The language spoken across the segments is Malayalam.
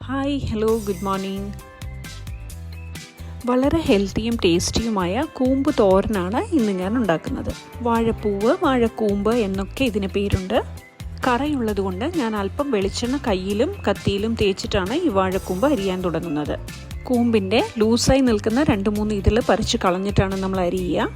Hi hello good morning. വളരെ ഹെൽത്തിയും ടേസ്റ്റിയുമായ കൂമ്പ് തോരനാണ് ഇന്ന് ഞാൻ ഉണ്ടാക്കുന്നത്. വാഴപ്പൂവ്, വാഴക്കൂമ്പ് എന്നൊക്കെ ഇതിന് പേരുണ്ട്. കറയുള്ളതുകൊണ്ട് ഞാൻ അല്പം വെളിച്ചെണ്ണ കയ്യിലും കത്തിയിലും തേച്ചിട്ടാണ് ഈ വാഴക്കൂമ്പ് അരിയാൻ തുടങ്ങുന്നത്. കൂമ്പിൻ്റെ ലൂസായി നിൽക്കുന്ന 2-3 ഇതൾ പറിച്ച് കളഞ്ഞിട്ടാണ് നമ്മൾ അരിയുക.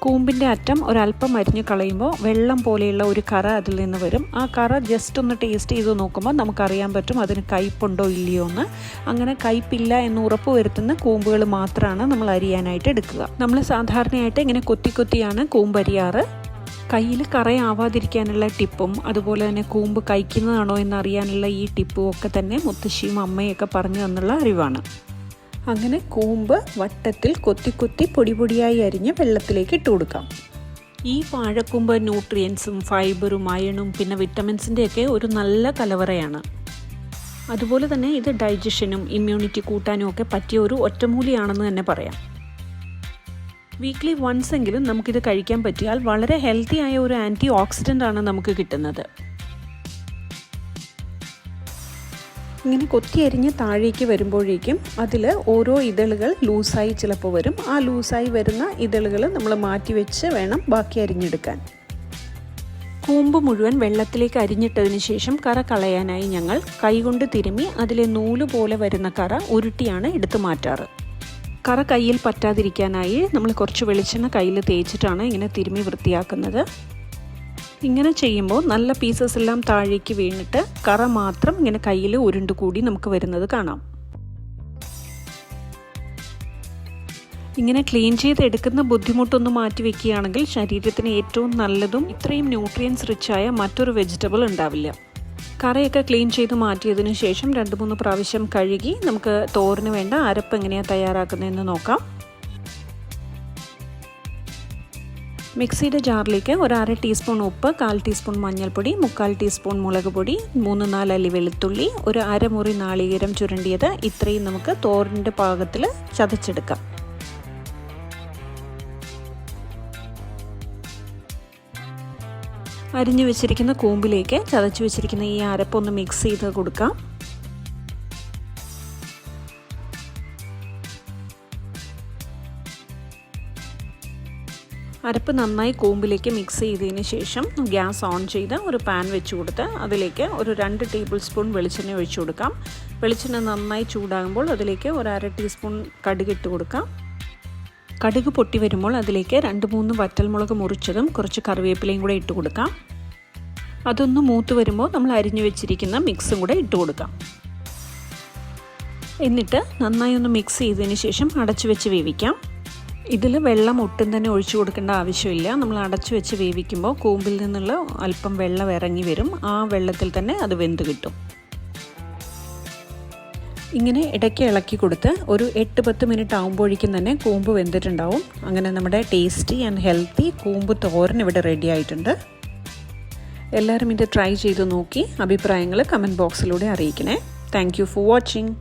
കൂമ്പിൻ്റെ അറ്റം ഒരല്പം അരിഞ്ഞ് കളയുമ്പോൾ വെള്ളം പോലെയുള്ള ഒരു കറ അതിൽ നിന്ന് വരും. ആ കറ ജസ്റ്റ് ഒന്ന് ടേസ്റ്റ് ചെയ്ത് നോക്കുമ്പോൾ നമുക്കറിയാൻ പറ്റും അതിന് കയ്പുണ്ടോ ഇല്ലയോ എന്ന്. അങ്ങനെ കയ്പില്ല എന്ന് ഉറപ്പ് വരുത്തുന്ന കൂമ്പുകൾ മാത്രമാണ് നമ്മൾ അരിയാനായിട്ട് എടുക്കുക. നമ്മൾ സാധാരണയായിട്ട് ഇങ്ങനെ കൊത്തിയാണ് കൂമ്പ് അരിയാറ്. കയ്യിൽ കറയാവാതിരിക്കാനുള്ള ടിപ്പും അതുപോലെ തന്നെ കൂമ്പ് കഴിക്കുന്നതാണോ എന്നറിയാനുള്ള ഈ ടിപ്പും ഒക്കെ തന്നെ മുത്തശ്ശിയും അമ്മയൊക്കെ പറഞ്ഞു തന്നുള്ള അറിവാണ്. അങ്ങനെ കൂമ്പ് വട്ടത്തിൽ കൊത്തി പൊടിയായി അരിഞ്ഞ് വെള്ളത്തിലേക്ക് ഇട്ട് കൊടുക്കാം. ഈ വാഴക്കൂമ്പ് ന്യൂട്രിയൻസും ഫൈബറും അയണും പിന്നെ വിറ്റമിൻസിൻ്റെയൊക്കെ ഒരു നല്ല കലവറയാണ്. അതുപോലെ തന്നെ ഇത് ഡൈജഷനും ഇമ്മ്യൂണിറ്റി കൂട്ടാനും ഒക്കെ പറ്റിയ ഒരു ഒറ്റമൂലിയാണെന്ന് തന്നെ പറയാം. വീക്ക്ലി വൺസ് എങ്കിലും നമുക്കിത് കഴിക്കാൻ പറ്റിയാൽ വളരെ ഹെൽത്തി ആയ ഒരു ആൻറ്റി ഓക്സിഡൻ്റ് ആണ് നമുക്ക് കിട്ടുന്നത്. ഇങ്ങനെ കൊത്തി അരിഞ്ഞ് താഴേക്ക് വരുമ്പോഴേക്കും അതിൽ ഓരോ ഇതളുകൾ ലൂസായി ചിലപ്പോൾ വരും. ആ ലൂസായി വരുന്ന ഇതളുകൾ നമ്മൾ മാറ്റി വെച്ച് വേണം ബാക്കി അരിഞ്ഞെടുക്കാൻ. കൂമ്പ് മുഴുവൻ വെള്ളത്തിലേക്ക് അരിഞ്ഞിട്ടതിന് ശേഷം കറ കളയാനായി ഞങ്ങൾ കൈകൊണ്ട് തിരുമ്മി അതിലെ നൂല് പോലെ വരുന്ന കറ ഉരുട്ടിയാണ് എടുത്തു മാറ്റാറ്. കറ കയ്യിൽ പറ്റാതിരിക്കാനായി നമ്മൾ കുറച്ച് വെളിച്ചെണ്ണ കയ്യിൽ തേച്ചിട്ടാണ് ഇങ്ങനെ തിരുമ്മി വൃത്തിയാക്കുന്നത്. ഇങ്ങനെ ചെയ്യുമ്പോൾ നല്ല പീസസ് എല്ലാം താഴേക്ക് വീണിട്ട് കറ മാത്രം ഇങ്ങനെ കയ്യിൽ ഉരുണ്ടുകൂടി നമുക്ക് വരുന്നത് കാണാം. ഇങ്ങനെ ക്ലീൻ ചെയ്തെടുക്കുന്ന ബുദ്ധിമുട്ടൊന്ന് മാറ്റി വെക്കുകയാണെങ്കിൽ ശരീരത്തിന് ഏറ്റവും നല്ലതും ഇത്രയും ന്യൂട്രിയൻസ് റിച്ചായ മറ്റൊരു വെജിറ്റബിൾ ഉണ്ടാവില്ല. കറയൊക്കെ ക്ലീൻ ചെയ്ത് മാറ്റിയതിന് ശേഷം 2-3 പ്രാവശ്യം കഴുകി നമുക്ക് തോരന് വേണ്ട അരപ്പ് എങ്ങനെയാണ് തയ്യാറാക്കുന്നതെന്ന് നോക്കാം. മിക്സിയുടെ ജാറിലേക്ക് 1/2 ടീസ്പൂൺ ഉപ്പ്, 1/4 ടീസ്പൂൺ മഞ്ഞൾപ്പൊടി, 3/4 ടീസ്പൂൺ മുളക് പൊടി, 3-4 അല്ലി വെളുത്തുള്ളി, ഒരു അരമുറി നാളികേരം ചുരണ്ടിയത്, ഇത്രയും നമുക്ക് തോരൻ്റെ പാകത്തിൽ ചതച്ചെടുക്കാം. അരിഞ്ഞു വെച്ചിരിക്കുന്ന കൂമ്പിലേക്ക് ചതച്ച് വെച്ചിരിക്കുന്ന ഈ അരപ്പൊന്ന് മിക്സ് ചെയ്ത് കൊടുക്കാം. അരപ്പ് നന്നായി കൂമ്പിലേക്ക് മിക്സ് ചെയ്തതിന് ശേഷം ഗ്യാസ് ഓൺ ചെയ്ത് ഒരു പാൻ വെച്ച് കൊടുത്ത് അതിലേക്ക് ഒരു 2 ടേബിൾ സ്പൂൺ വെളിച്ചെണ്ണ ഒഴിച്ചു കൊടുക്കാം. വെളിച്ചെണ്ണ നന്നായി ചൂടാകുമ്പോൾ അതിലേക്ക് ഒരു 1/2 ടീസ്പൂൺ കടുക് ഇട്ട് കൊടുക്കാം. കടുക് പൊട്ടി വരുമ്പോൾ അതിലേക്ക് 2-3 വറ്റൽമുളക് മുറിച്ചതും കുറച്ച് കറിവേപ്പിലയും കൂടെ ഇട്ട് കൊടുക്കാം. അതൊന്ന് മൂത്ത് വരുമ്പോൾ നമ്മൾ അരിഞ്ഞു വെച്ചിരിക്കുന്ന മിക്സും കൂടെ ഇട്ട് കൊടുക്കാം. എന്നിട്ട് നന്നായി ഒന്ന് മിക്സ് ചെയ്തതിന് ശേഷം അടച്ചു വെച്ച് വേവിക്കാം. ഇതിൽ വെള്ളം ഒട്ടും തന്നെ ഒഴിച്ചു കൊടുക്കേണ്ട ആവശ്യമില്ല. നമ്മൾ അടച്ചു വെച്ച് വേവിക്കുമ്പോൾ കൂമ്പിൽ നിന്നുള്ള അല്പം വെള്ളം ഇറങ്ങി വരും. ആ വെള്ളത്തിൽ തന്നെ അത് വെന്ത് കിട്ടും. ഇങ്ങനെ ഇടയ്ക്ക് ഇളക്കി കൊടുത്ത് ഒരു 8-10 മിനിറ്റ് ആകുമ്പോഴേക്കും തന്നെ കൂമ്പ് വെന്തിട്ടുണ്ടാവും. അങ്ങനെ നമ്മുടെ ടേസ്റ്റി ആൻഡ് ഹെൽത്തി കൂമ്പ് തോരൻ ഇവിടെ റെഡി ആയിട്ടുണ്ട്. എല്ലാവരും ഇത് ട്രൈ ചെയ്ത് നോക്കി അഭിപ്രായങ്ങൾ കമൻറ്റ് ബോക്സിലൂടെ അറിയിക്കണേ. Thank you for watching.